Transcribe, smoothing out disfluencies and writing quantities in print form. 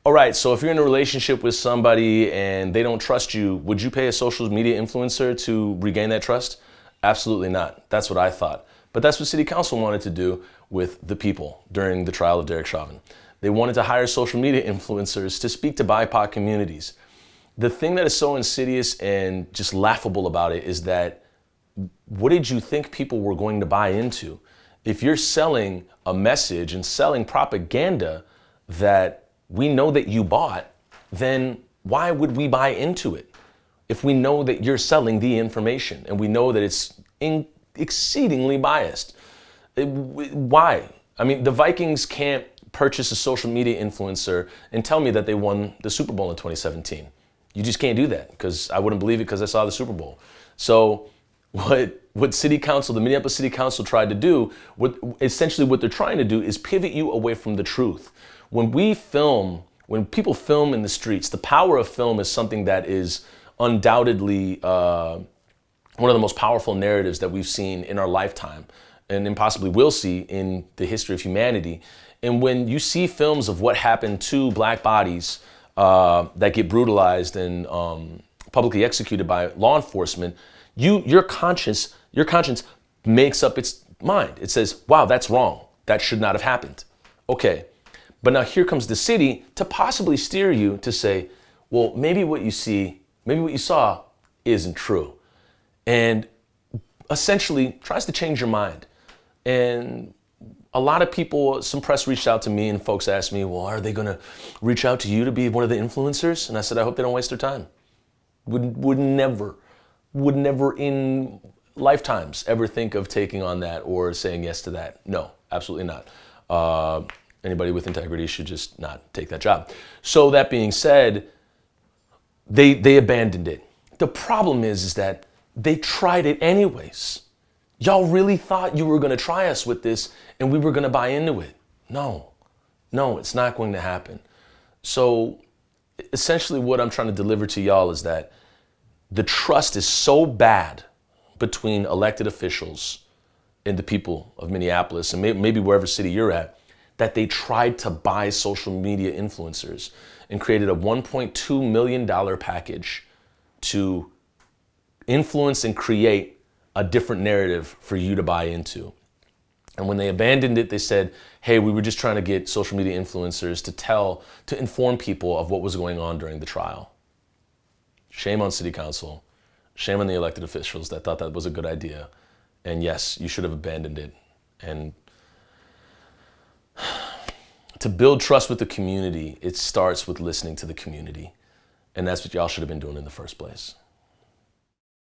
All right, so if you're in a relationship with somebody and they don't trust you, would you pay a social media influencer to regain that trust? Absolutely not. That's what I thought. But that's what City Council wanted to do with the people during the trial of Derek Chauvin. They wanted to hire social media influencers to speak to BIPOC communities. The thing that is so insidious and just laughable about it is that what did you think people were going to buy into? If you're selling a message and selling propaganda that we know that you bought, then why would we buy into it? If we know that you're selling the information and we know that it's exceedingly biased, why? I mean, the Vikings can't purchase a social media influencer and tell me that they won the Super Bowl in 2017. You just can't do that because I wouldn't believe it because I saw the Super Bowl. So what City Council, the Minneapolis City Council tried to do, essentially what they're trying to do is pivot you away from the truth. When people film in the streets, the power of film is something that is undoubtedly one of the most powerful narratives that we've seen in our lifetime and possibly will see in the history of humanity. And when you see films of what happened to black bodies that get brutalized and publicly executed by law enforcement, your conscience makes up its mind. It says, wow, that's wrong. That should not have happened. Okay. But now here comes the city to possibly steer you to say, well, maybe what you saw isn't true. And essentially tries to change your mind. And a lot of people, some press reached out to me and folks asked me, well, are they going to reach out to you to be one of the influencers? And I said, I hope they don't waste their time. Would never in lifetimes ever think of taking on that or saying yes to that. No, absolutely not. Anybody with integrity should just not take that job. So that being said, they abandoned it. The problem is that they tried it anyways. Y'all really thought you were going to try us with this and we were going to buy into it. No, it's not going to happen. So essentially what I'm trying to deliver to y'all is that the trust is so bad between elected officials and the people of Minneapolis and maybe wherever city you're at, that they tried to buy social media influencers and created a $1.2 million package to influence and create a different narrative for you to buy into. And when they abandoned it, they said, hey, we were just trying to get social media influencers to inform people of what was going on during the trial. Shame on City Council. Shame on the elected officials that thought that was a good idea. And yes, you should have abandoned it. And to build trust with the community, it starts with listening to the community. And that's what y'all should have been doing in the first place.